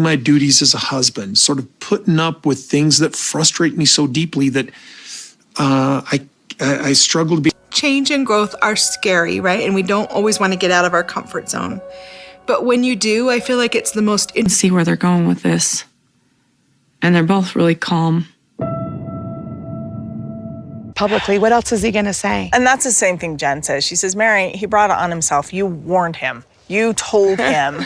my duties as a husband, sort of putting up with things that frustrate me so deeply that I struggle to be. Change and growth are scary, right? And we don't always want to get out of our comfort zone. But when you do, I feel like it's the most... See where they're going with this. And they're both really calm. Publicly, what else is he gonna say? And that's the same thing Jen says. She says, Meri, he brought it on himself. You warned him. You told him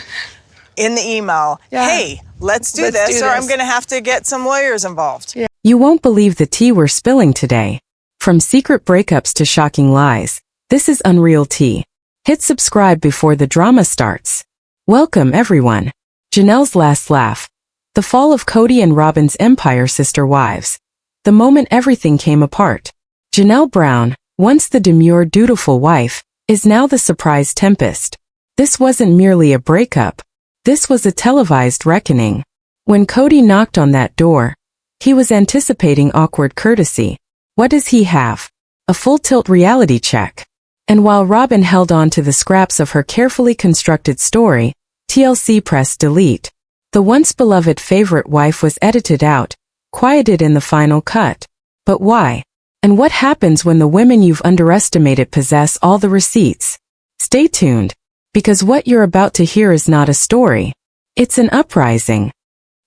in the email, hey, let's do this, or I'm gonna have to get some lawyers involved. Yeah. You won't believe the tea we're spilling today. From secret breakups to shocking lies, this is Unreal Tea. Hit subscribe before the drama starts. Welcome, everyone. Janelle's last laugh. The fall of Kody and Robyn's empire Sister Wives. The moment everything came apart. Janelle Brown, once the demure, dutiful wife, is now the surprise tempest. This wasn't merely a breakup. This was a televised reckoning. When Kody knocked on that door, he was anticipating awkward courtesy. What does he have? A full-tilt reality check. And while Robyn held on to the scraps of her carefully constructed story, TLC pressed delete. The once beloved favorite wife was edited out, quieted in the final cut. But why? And what happens when the women you've underestimated possess all the receipts? Stay tuned, because what you're about to hear is not a story. It's an uprising.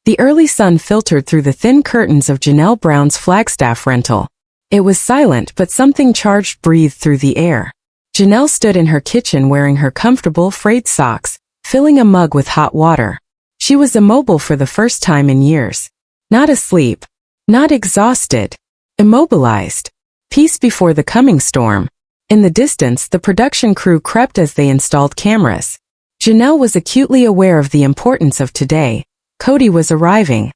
The early sun filtered through the thin curtains of Janelle Brown's Flagstaff rental. It was silent, but something charged breathed through the air. Janelle stood in her kitchen wearing her comfortable frayed socks, filling a mug with hot water. She was immobile for the first time in years. Not asleep. Not exhausted. Immobilized. Peace before the coming storm. In the distance, the production crew crept as they installed cameras. Janelle was acutely aware of the importance of today. Kody was arriving.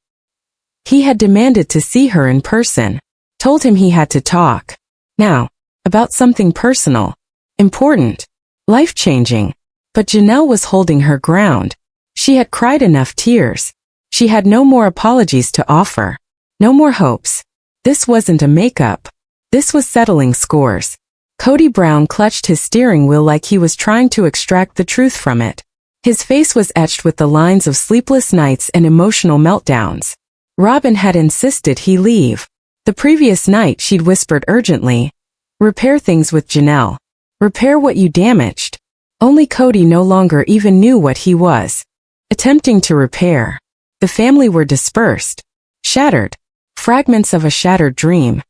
He had demanded to see her in person. Told him he had to talk. Now, about something personal. Important. Life-changing. But Janelle was holding her ground. She had cried enough tears. She had no more apologies to offer. No more hopes. This wasn't a makeup. This was settling scores. Kody Brown clutched his steering wheel like he was trying to extract the truth from it. His face was etched with the lines of sleepless nights and emotional meltdowns. Robyn had insisted he leave. The previous night she'd whispered urgently, repair things with Janelle. Repair what you damaged. Only Kody no longer even knew what he was attempting to repair. The family were dispersed. Shattered. Fragments of a shattered dream.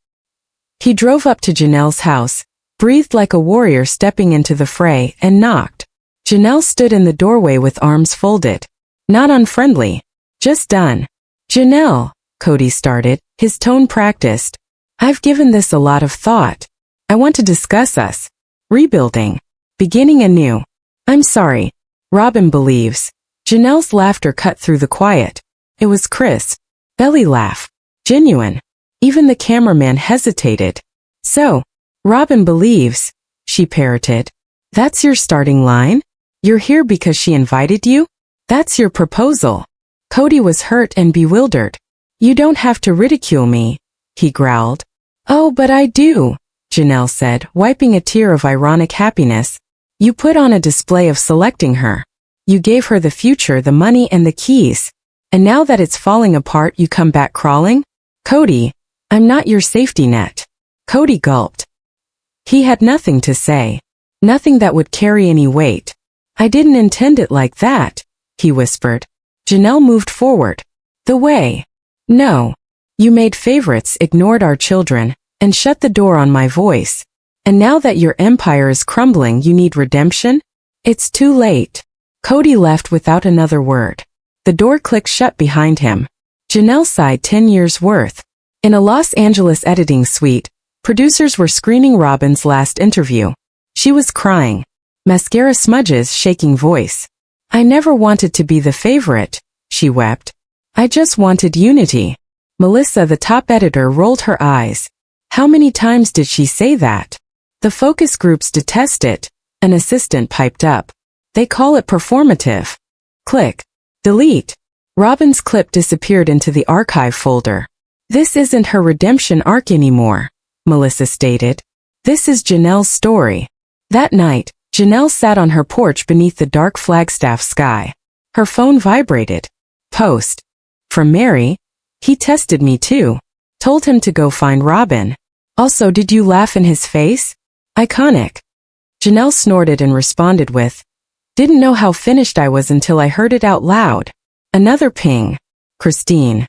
He drove up to Janelle's house, breathed like a warrior stepping into the fray, and knocked. Janelle stood in the doorway with arms folded. Not unfriendly. Just done. Janelle, Kody started, his tone practiced. I've given this a lot of thought. I want to discuss us. Rebuilding. Beginning anew. I'm sorry. Robyn believes. Janelle's laughter cut through the quiet. It was crisp. Belly laugh. Genuine. Even the cameraman hesitated. So, Robyn believes, she parroted. That's your starting line? You're here because she invited you? That's your proposal. Kody was hurt and bewildered. You don't have to ridicule me, he growled. Oh, but I do, Janelle said, wiping a tear of ironic happiness. You put on a display of selecting her. You gave her the future, the money, and the keys. And now that it's falling apart, you come back crawling? Kody, I'm not your safety net. Kody gulped. He had nothing to say. Nothing that would carry any weight. I didn't intend it like that, he whispered. Janelle moved forward. The way. No. You made favorites, ignored our children, and shut the door on my voice. And now that your empire is crumbling, you need redemption? It's too late. Kody left without another word. The door clicked shut behind him. Janelle sighed 10 years' worth. In a Los Angeles editing suite, producers were screening Robyn's last interview. She was crying. Mascara smudges, shaking voice. I never wanted to be the favorite, she wept. I just wanted unity. Melissa, the top editor, rolled her eyes. How many times did she say that? The focus groups detest it, an assistant piped up. They call it performative. Click. Delete. Robyn's clip disappeared into the archive folder. This isn't her redemption arc anymore, Melissa stated. This is Janelle's story. That night, Janelle sat on her porch beneath the dark Flagstaff sky. Her phone vibrated. Post. From Meri. He tested me too. Told him to go find Robyn. Also, did you laugh in his face? Iconic. Janelle snorted and responded with, didn't know how finished I was until I heard it out loud. Another ping. Christine.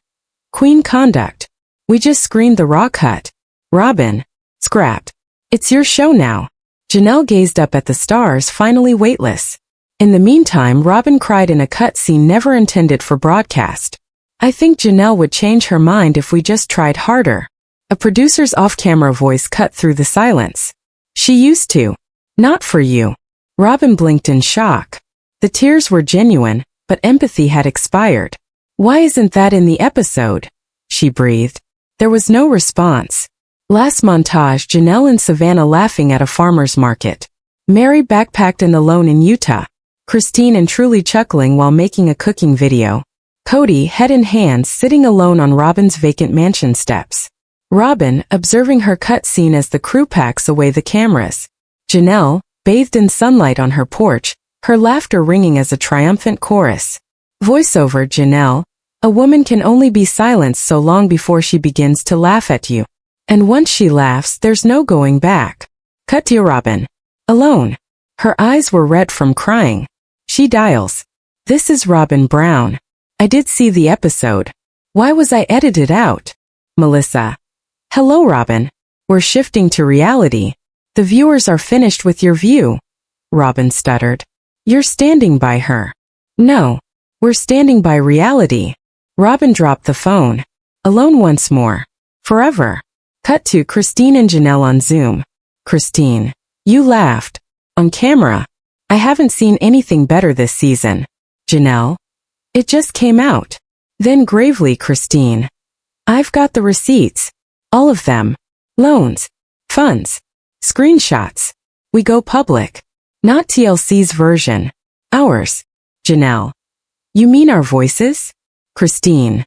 Queen conduct. We just screened the raw cut. Robyn. Scrapped. It's your show now. Janelle gazed up at the stars, finally weightless. In the meantime, Robyn cried in a cut scene never intended for broadcast. I think Janelle would change her mind if we just tried harder. A producer's off-camera voice cut through the silence. She used to. Not for you. Robyn blinked in shock. The tears were genuine, but empathy had expired. Why isn't that in the episode? She breathed. There was no response. Last montage, Janelle and Savannah laughing at a farmer's market. Meri backpacked and alone in Utah. Christine and Truly chuckling while making a cooking video. Kody, head in hands, sitting alone on Robyn's vacant mansion steps. Robyn, observing her cut scene as the crew packs away the cameras. Janelle, bathed in sunlight on her porch, her laughter ringing as a triumphant chorus. Voiceover, Janelle. A woman can only be silenced so long before she begins to laugh at you. And once she laughs, there's no going back. Cut to Robyn. Alone. Her eyes were red from crying. She dials. This is Robyn Brown. I did see the episode. Why was I edited out? Melissa. Hello, Robyn. We're shifting to reality. The viewers are finished with your view. Robyn stuttered. You're standing by her. No. We're standing by reality. Robyn dropped the phone. Alone once more. Forever. Cut to Christine and Janelle on Zoom. Christine. You laughed. On camera. I haven't seen anything better this season. Janelle. It just came out. Then gravely, Christine. I've got the receipts. All of them. Loans. Funds. Screenshots. We go public. Not TLC's version. Ours. Janelle. You mean our voices? Christine.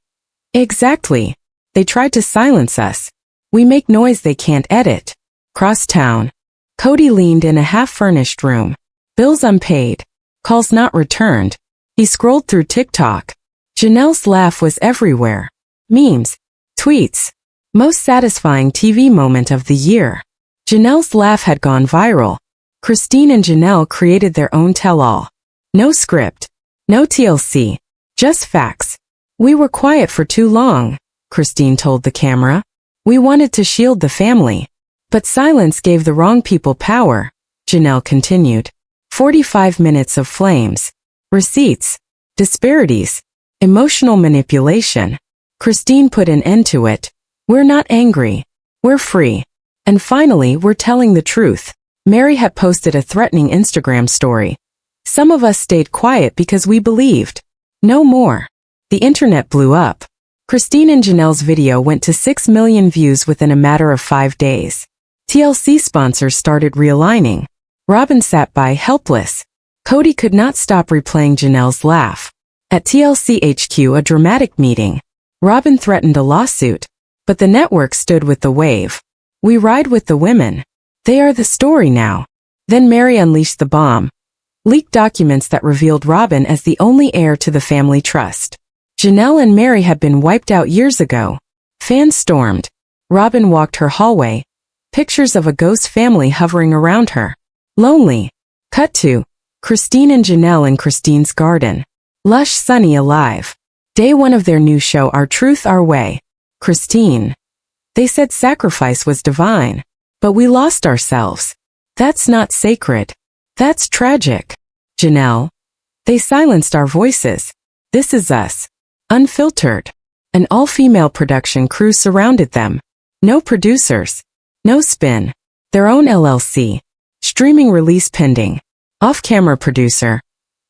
Exactly. They tried to silence us. We make noise they can't edit. Crosstown. Kody leaned in a half-furnished room. Bills unpaid. Calls not returned. He scrolled through TikTok. Janelle's laugh was everywhere. Memes. Tweets. Most satisfying TV moment of the year. Janelle's laugh had gone viral. Christine and Janelle created their own tell-all. No script. No TLC. Just facts. We were quiet for too long, Christine told the camera. We wanted to shield the family. But silence gave the wrong people power, Janelle continued. 45 minutes of flames. Receipts. Disparities. Emotional manipulation. Christine put an end to it. We're not angry. We're free. And finally, we're telling the truth. Meri had posted a threatening Instagram story. Some of us stayed quiet because we believed. No more. The internet blew up. Christine and Janelle's video went to 6 million views within a matter of 5 days. TLC sponsors started realigning. Robyn sat by helpless. Kody could not stop replaying Janelle's laugh. At TLC HQ, a dramatic meeting. Robyn threatened a lawsuit. But the network stood with the wave. We ride with the women. They are the story now. Then Meri unleashed the bomb. Leaked documents that revealed Robyn as the only heir to the family trust. Janelle and Meri had been wiped out years ago. Fans stormed. Robyn walked her hallway. Pictures of a ghost family hovering around her. Lonely. Cut to Christine and Janelle in Christine's garden. Lush, sunny, alive. Day 1 of their new show, Our Truth, Our Way. Christine. They said sacrifice was divine. But we lost ourselves. That's not sacred. That's tragic. Janelle. They silenced our voices. This is us. Unfiltered. An all-female production crew surrounded them. No producers. No spin. Their own LLC. Streaming release pending. Off-camera producer.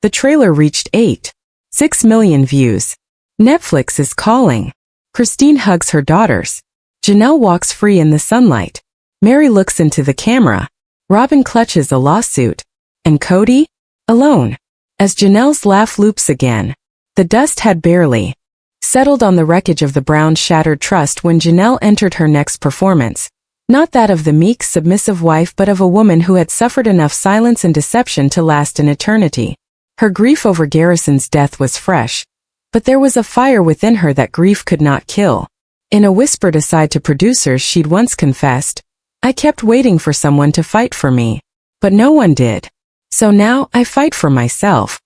The trailer reached 6 million views. Netflix is calling. Christine hugs her daughters. Janelle walks free in the sunlight. Meri looks into the camera. Robyn clutches a lawsuit. And Kody? Alone. As Janelle's laugh loops again. The dust had barely settled on the wreckage of the Brown's shattered trust when Janelle entered her next performance. Not that of the meek, submissive wife, but of a woman who had suffered enough silence and deception to last an eternity. Her grief over Garrison's death was fresh. But there was a fire within her that grief could not kill. In a whispered aside to producers, she'd once confessed, "I kept waiting for someone to fight for me, but no one did. So now I fight for myself."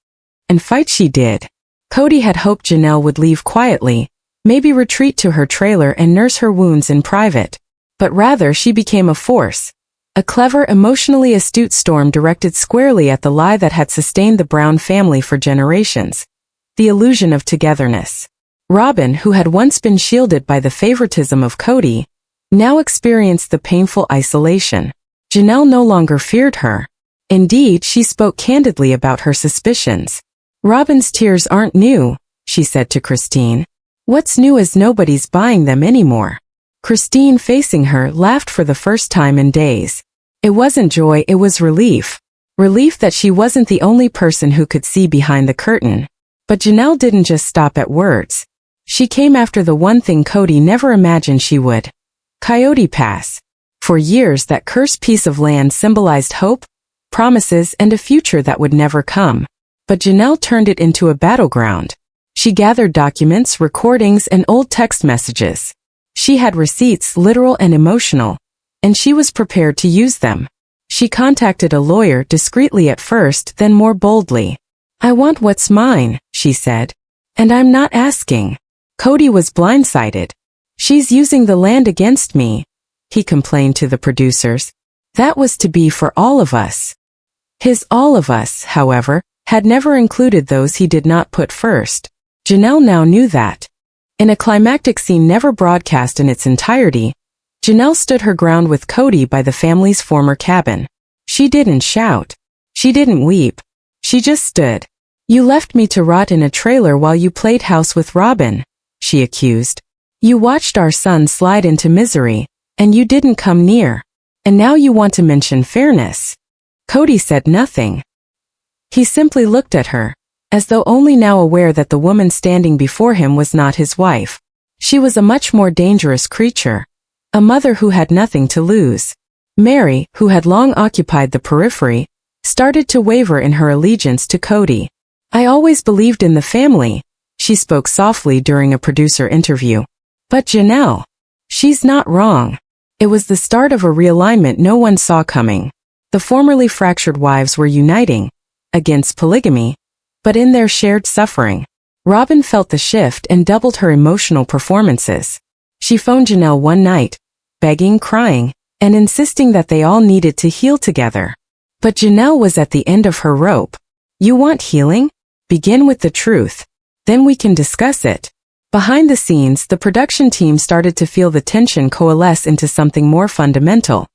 And fight she did. Kody had hoped Janelle would leave quietly, maybe retreat to her trailer and nurse her wounds in private. But rather she became a force. A clever, emotionally astute storm directed squarely at the lie that had sustained the Brown family for generations. The illusion of togetherness. Robyn, who had once been shielded by the favoritism of Kody, now experienced the painful isolation. Janelle no longer feared her. Indeed, she spoke candidly about her suspicions. "Robyn's tears aren't new," she said to Christine. "What's new is nobody's buying them anymore." Christine, facing her, laughed for the first time in days. It wasn't joy, it was relief. Relief that she wasn't the only person who could see behind the curtain. But Janelle didn't just stop at words. She came after the one thing Kody never imagined she would. Coyote Pass. For years, that cursed piece of land symbolized hope, promises, and a future that would never come. But Janelle turned it into a battleground. She gathered documents, recordings, and old text messages. She had receipts, literal and emotional, and she was prepared to use them. She contacted a lawyer discreetly at first, then more boldly. "I want what's mine," she said. "And I'm not asking." Kody was blindsided. "She's using the land against me," he complained to the producers. That was to be for all of us. His all of us, however, had never included those he did not put first. Janelle now knew that. In a climactic scene never broadcast in its entirety, Janelle stood her ground with Kody by the family's former cabin. She didn't shout. She didn't weep. She just stood. "You left me to rot in a trailer while you played house with Robyn," she accused. "You watched our son slide into misery, and you didn't come near. And now you want to mention fairness." Kody said nothing. He simply looked at her, as though only now aware that the woman standing before him was not his wife. She was a much more dangerous creature. A mother who had nothing to lose. Meri, who had long occupied the periphery, started to waver in her allegiance to Kody. "I always believed in the family," she spoke softly during a producer interview. "But Janelle, she's not wrong." It was the start of a realignment no one saw coming. The formerly fractured wives were uniting, against polygamy, but in their shared suffering. Robyn felt the shift and doubled her emotional performances. She phoned Janelle one night, begging, crying, and insisting that they all needed to heal together. But Janelle was at the end of her rope. "You want healing? Begin with the truth. Then we can discuss it." Behind the scenes, the production team started to feel the tension coalesce into something more fundamental.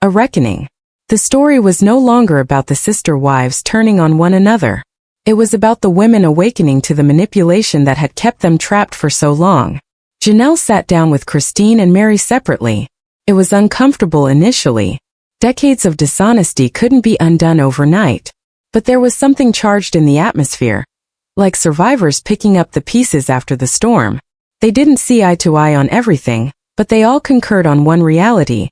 A reckoning. The story was no longer about the sister wives turning on one another. It was about the women awakening to the manipulation that had kept them trapped for so long. Janelle sat down with Christine and Meri separately. It was uncomfortable initially. Decades of dishonesty couldn't be undone overnight. But there was something charged in the atmosphere, like survivors picking up the pieces after the storm. They didn't see eye to eye on everything, but they all concurred on one reality.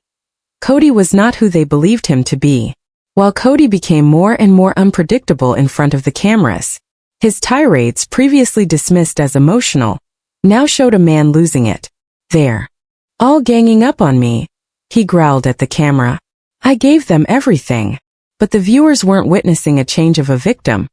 Kody was not who they believed him to be. While Kody became more and more unpredictable in front of the cameras, his tirades, previously dismissed as emotional, now showed a man losing it. "They're all ganging up on me," he growled at the camera. "I gave them everything." But the viewers weren't witnessing a change of a victim.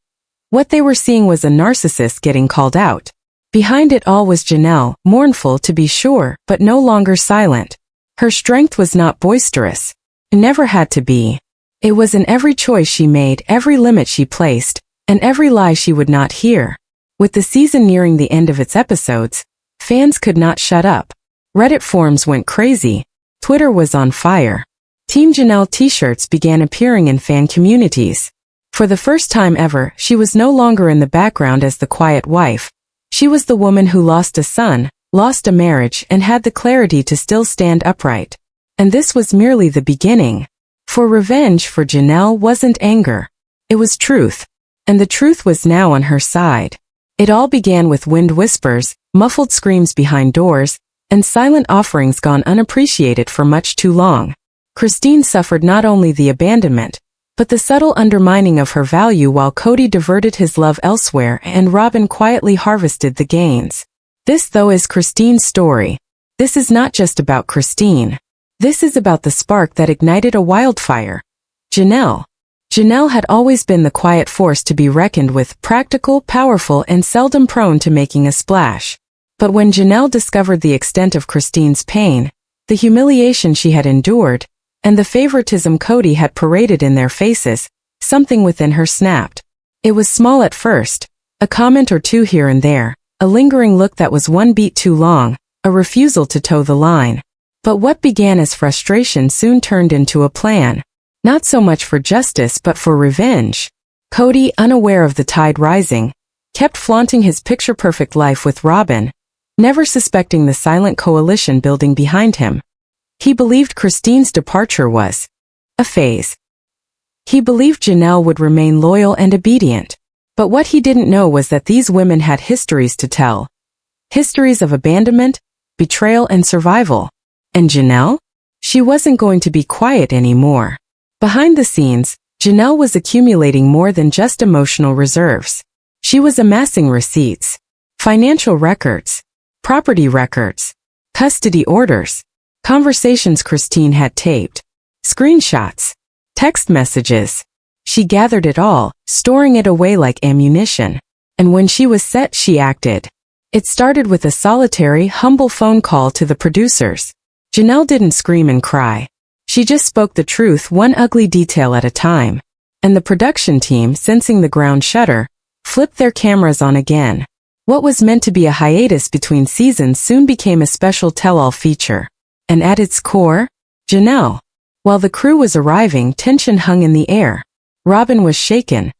What they were seeing was a narcissist getting called out. Behind it all was Janelle, mournful to be sure, but no longer silent. Her strength was not boisterous. It never had to be. It was in every choice she made, every limit she placed, and every lie she would not hear. With the season nearing the end of its episodes, fans could not shut up. Reddit forums went crazy. Twitter was on fire. Team Janelle t-shirts began appearing in fan communities. For the first time ever, she was no longer in the background as the quiet wife. She was the woman who lost a son, lost a marriage, and had the clarity to still stand upright. And this was merely the beginning. For revenge for Janelle wasn't anger. It was truth. And the truth was now on her side. It all began with wind whispers, muffled screams behind doors, and silent offerings gone unappreciated for much too long. Christine suffered not only the abandonment, but the subtle undermining of her value while Kody diverted his love elsewhere and Robyn quietly harvested the gains. This, though, is Christine's story. This is not just about Christine. This is about the spark that ignited a wildfire. Janelle. Janelle had always been the quiet force to be reckoned with, practical, powerful, and seldom prone to making a splash. But when Janelle discovered the extent of Christine's pain, the humiliation she had endured, and the favoritism Kody had paraded in their faces, something within her snapped. It was small at first, a comment or two here and there, a lingering look that was one beat too long, a refusal to toe the line. But what began as frustration soon turned into a plan. Not so much for justice but for revenge. Kody, unaware of the tide rising, kept flaunting his picture-perfect life with Robyn, never suspecting the silent coalition building behind him. He believed Christine's departure was a phase. He believed Janelle would remain loyal and obedient. But what he didn't know was that these women had histories to tell. Histories of abandonment, betrayal, and survival. And Janelle? She wasn't going to be quiet anymore. Behind the scenes, Janelle was accumulating more than just emotional reserves. She was amassing receipts, financial records, property records, custody orders, conversations Christine had taped, screenshots, text messages. She gathered it all, storing it away like ammunition. And when she was set, she acted. It started with a solitary, humble phone call to the producers. Janelle didn't scream and cry. She just spoke the truth, one ugly detail at a time. And the production team, sensing the ground shudder, flipped their cameras on again. What was meant to be a hiatus between seasons soon became a special tell-all feature. And at its core, Janelle. While the crew was arriving, tension hung in the air. Robyn was shaken,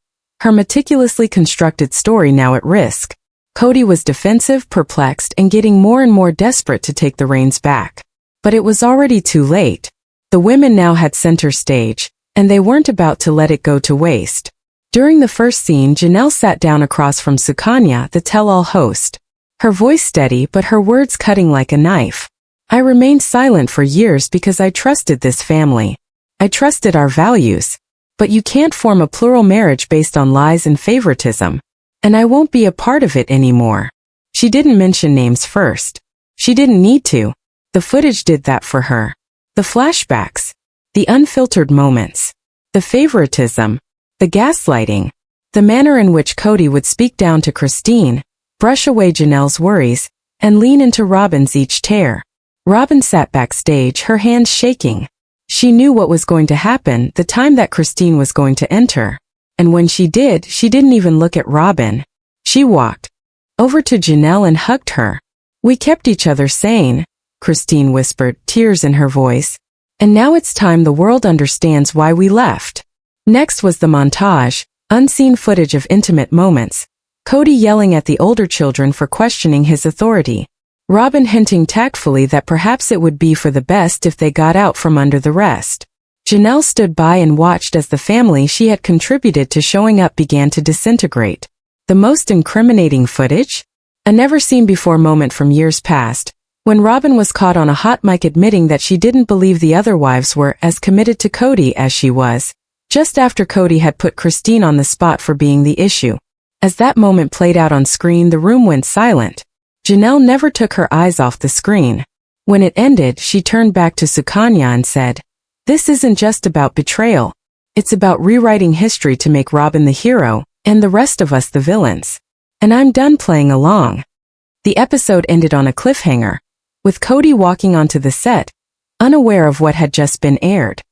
her meticulously constructed story now at risk. Kody was defensive, perplexed, and getting more and more desperate to take the reins back. But it was already too late. The women now had center stage, and they weren't about to let it go to waste. During the first scene, Janelle sat down across from Sukanya, the tell-all host. Her voice steady but her words cutting like a knife. I remained silent for years because I trusted this family. I trusted our values. But you can't form a plural marriage based on lies and favoritism. And I won't be a part of it anymore. She didn't mention names first. She didn't need to. The footage did that for her. The flashbacks. The unfiltered moments. The favoritism. The gaslighting. The manner in which Kody would speak down to Christine, brush away Janelle's worries, and lean into Robyn's each tear. Robyn sat backstage, her hands shaking. She knew what was going to happen, the time that Christine was going to enter. And when she did, she didn't even look at Robyn. She walked over to Janelle and hugged her. We kept each other sane, Christine whispered, tears in her voice. And now it's time the world understands why we left. Next was the montage, unseen footage of intimate moments. Kody yelling at the older children for questioning his authority. Robyn hinting tactfully that perhaps it would be for the best if they got out from under the rest. Janelle stood by and watched as the family she had contributed to showing up began to disintegrate. The most incriminating footage? A never-seen-before moment from years past, when Robyn was caught on a hot mic admitting that she didn't believe the other wives were as committed to Kody as she was, just after Kody had put Christine on the spot for being the issue. As that moment played out on screen, the room went silent. Janelle never took her eyes off the screen. When it ended, she turned back to Sukanya and said, "This isn't just about betrayal. It's about rewriting history to make Robyn the hero, and the rest of us the villains. And I'm done playing along." The episode ended on a cliffhanger, with Kody walking onto the set, unaware of what had just been aired.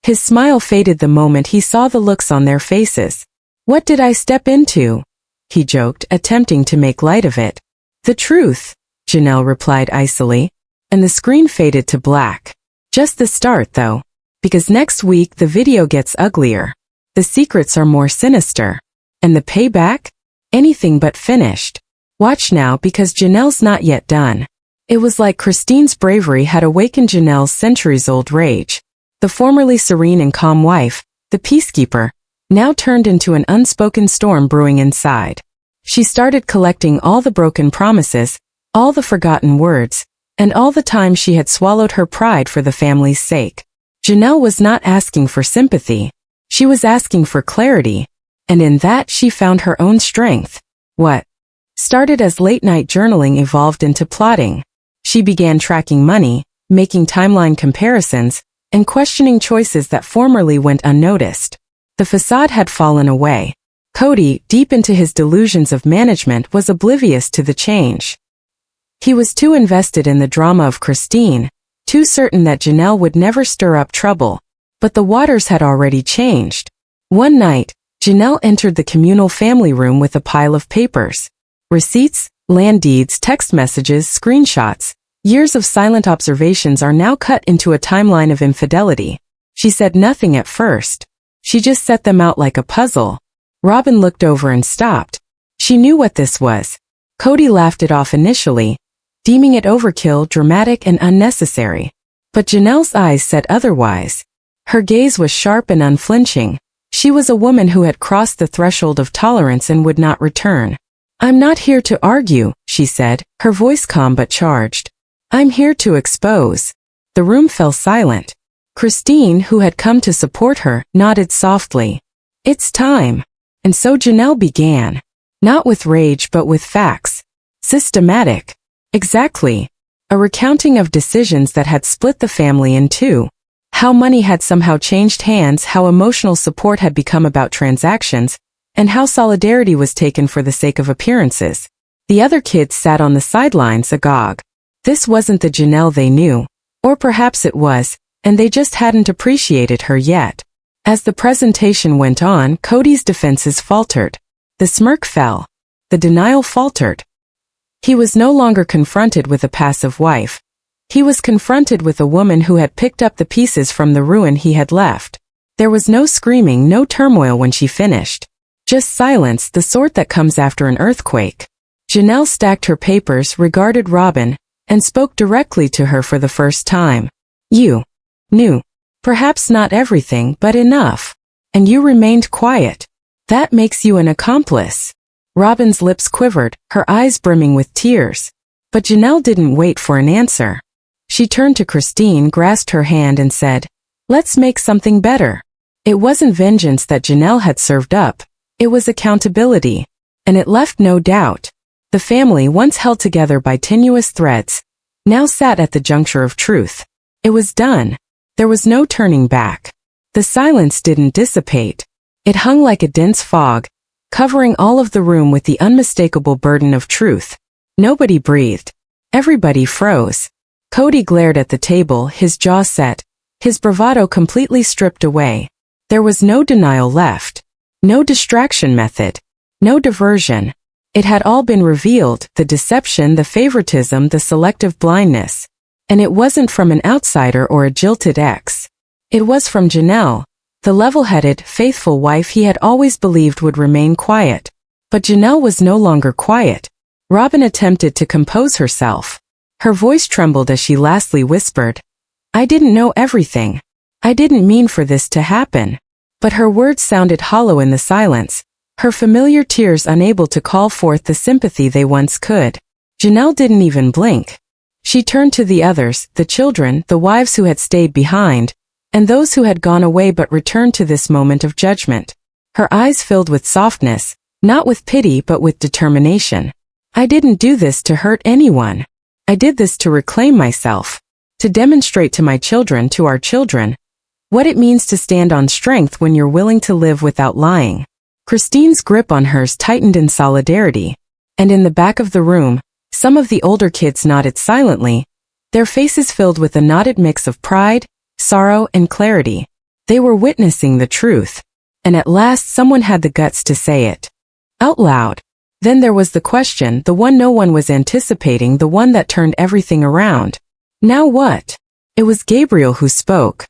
His smile faded the moment he saw the looks on their faces. "What did I step into?" he joked, attempting to make light of it. "The truth," Janelle replied icily, and the screen faded to black. Just the start, though, because next week the video gets uglier. The secrets are more sinister. And the payback? Anything but finished. Watch now, because Janelle's not yet done. It was like Christine's bravery had awakened Janelle's centuries-old rage. The formerly serene and calm wife, the peacekeeper, now turned into an unspoken storm brewing inside. She started collecting all the broken promises, all the forgotten words, and all the time she had swallowed her pride for the family's sake. Janelle was not asking for sympathy. She was asking for clarity, and in that she found her own strength. What started as late-night journaling evolved into plotting. She began tracking money, making timeline comparisons, and questioning choices that formerly went unnoticed. The facade had fallen away. Kody, deep into his delusions of management, was oblivious to the change. He was too invested in the drama of Christine, too certain that Janelle would never stir up trouble. But the waters had already changed. One night, Janelle entered the communal family room with a pile of papers. Receipts, land deeds, text messages, screenshots. Years of silent observations are now cut into a timeline of infidelity. She said nothing at first. She just set them out like a puzzle. Robyn looked over and stopped. She knew what this was. Kody laughed it off initially, deeming it overkill, dramatic, and unnecessary. But Janelle's eyes said otherwise. Her gaze was sharp and unflinching. She was a woman who had crossed the threshold of tolerance and would not return. "I'm not here to argue," she said, her voice calm but charged. "I'm here to expose." The room fell silent. Christine, who had come to support her, nodded softly. "It's time." And so Janelle began. Not with rage but with facts. Systematic. Exactly. A recounting of decisions that had split the family in two. How money had somehow changed hands, how emotional support had become about transactions, and how solidarity was taken for the sake of appearances. The other kids sat on the sidelines agog. This wasn't the Janelle they knew. Or perhaps it was, and they just hadn't appreciated her yet. As the presentation went on, Kody's defenses faltered. The smirk fell. The denial faltered. He was no longer confronted with a passive wife. He was confronted with a woman who had picked up the pieces from the ruin he had left. There was no screaming, no turmoil when she finished. Just silence, the sort that comes after an earthquake. Janelle stacked her papers, regarded Robyn, and spoke directly to her for the first time. "You knew. Perhaps not everything, but enough. And you remained quiet. That makes you an accomplice." Robyn's lips quivered, her eyes brimming with tears. But Janelle didn't wait for an answer. She turned to Christine, grasped her hand and said, "Let's make something better." It wasn't vengeance that Janelle had served up. It was accountability. And it left no doubt. The family, once held together by tenuous threads, now sat at the juncture of truth. It was done. There was no turning back. The silence didn't dissipate. It hung like a dense fog, covering all of the room with the unmistakable burden of truth. Nobody breathed. Everybody froze. Kody glared at the table, his jaw set, his bravado completely stripped away. There was no denial left. No distraction method. No diversion. It had all been revealed, the deception, the favoritism, the selective blindness. And it wasn't from an outsider or a jilted ex. It was from Janelle, the level-headed, faithful wife he had always believed would remain quiet. But Janelle was no longer quiet. Robyn attempted to compose herself. Her voice trembled as she lastly whispered, "I didn't know everything. I didn't mean for this to happen." But her words sounded hollow in the silence, her familiar tears unable to call forth the sympathy they once could. Janelle didn't even blink. She turned to the others, the children, the wives who had stayed behind, and those who had gone away but returned to this moment of judgment. Her eyes filled with softness, not with pity but with determination. "I didn't do this to hurt anyone. I did this to reclaim myself, to demonstrate to my children, to our children, what it means to stand on strength when you're willing to live without lying." Christine's grip on hers tightened in solidarity, and in the back of the room, some of the older kids nodded silently, their faces filled with a knotted mix of pride, sorrow, and clarity. They were witnessing the truth, and at last someone had the guts to say it out loud. Then there was the question, the one no one was anticipating, the one that turned everything around. Now what? It was Gabriel who spoke.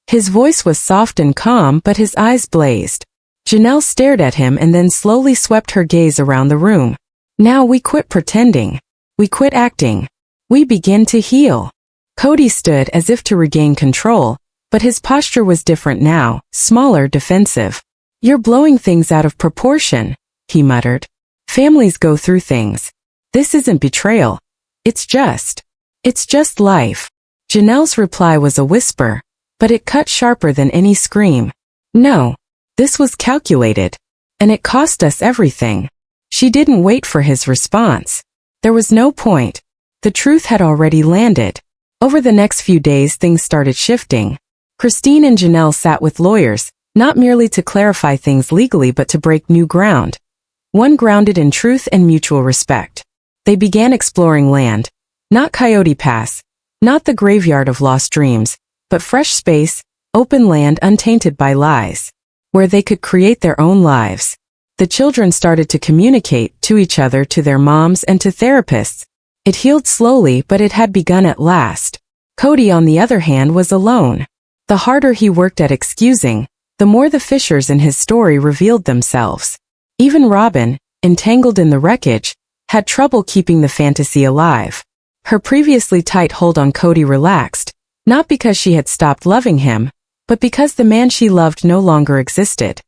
His voice was soft and calm, but his eyes blazed. Janelle stared at him and then slowly swept her gaze around the room. "Now we quit pretending. We quit acting. We begin to heal." Kody stood as if to regain control, but his posture was different now, smaller, defensive. "You're blowing things out of proportion," he muttered. "Families go through things. This isn't betrayal. It's just life." Janelle's reply was a whisper, but it cut sharper than any scream. No, this was calculated. And it cost us everything. She didn't wait for his response. There was no point. The truth had already landed. Over the next few days, things started shifting. Christine and Janelle sat with lawyers, not merely to clarify things legally but to break new ground. One grounded in truth and mutual respect. They began exploring land. Not Coyote Pass, not the graveyard of lost dreams, but fresh space, open land untainted by lies, where they could create their own lives. The children started to communicate to each other, to their moms, and to therapists. It healed slowly, but it had begun at last. Kody, on the other hand, was alone. The harder he worked at excusing, the more the fissures in his story revealed themselves. Even Robyn, entangled in the wreckage, had trouble keeping the fantasy alive. Her previously tight hold on Kody relaxed, not because she had stopped loving him, but because the man she loved no longer existed.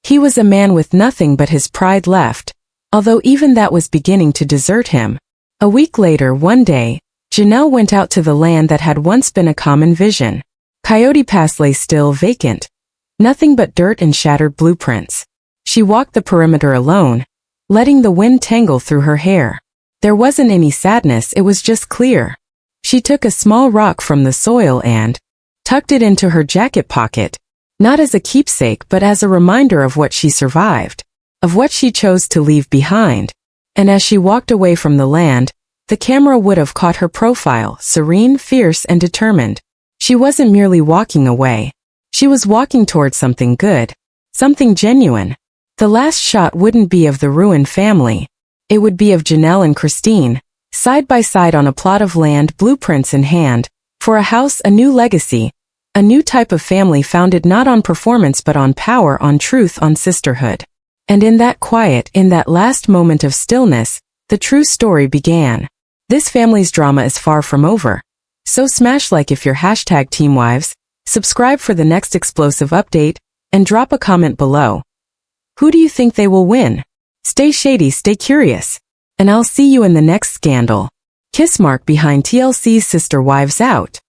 He was a man with nothing but his pride left, although even that was beginning to desert him. A week later, one day, Janelle went out to the land that had once been a common vision. Coyote Pass lay still, vacant. Nothing but dirt and shattered blueprints. She walked the perimeter alone, letting the wind tangle through her hair. There wasn't any sadness, it was just clear. She took a small rock from the soil and tucked it into her jacket pocket, not as a keepsake but as a reminder of what she survived, of what she chose to leave behind. And as she walked away from the land, the camera would have caught her profile, serene, fierce, and determined. She wasn't merely walking away. She was walking toward something good, something genuine. The last shot wouldn't be of the ruined family. It would be of Janelle and Christine, side by side on a plot of land, blueprints in hand, for a house, a new legacy, a new type of family founded not on performance but on power, on truth, on sisterhood. And in that quiet, in that last moment of stillness, the true story began. This family's drama is far from over. So smash like if you're #TeamWives, subscribe for the next explosive update, and drop a comment below. Who do you think they will win? Stay shady, stay curious. And I'll see you in the next scandal. Kiss mark. Behind TLC Sister Wives out.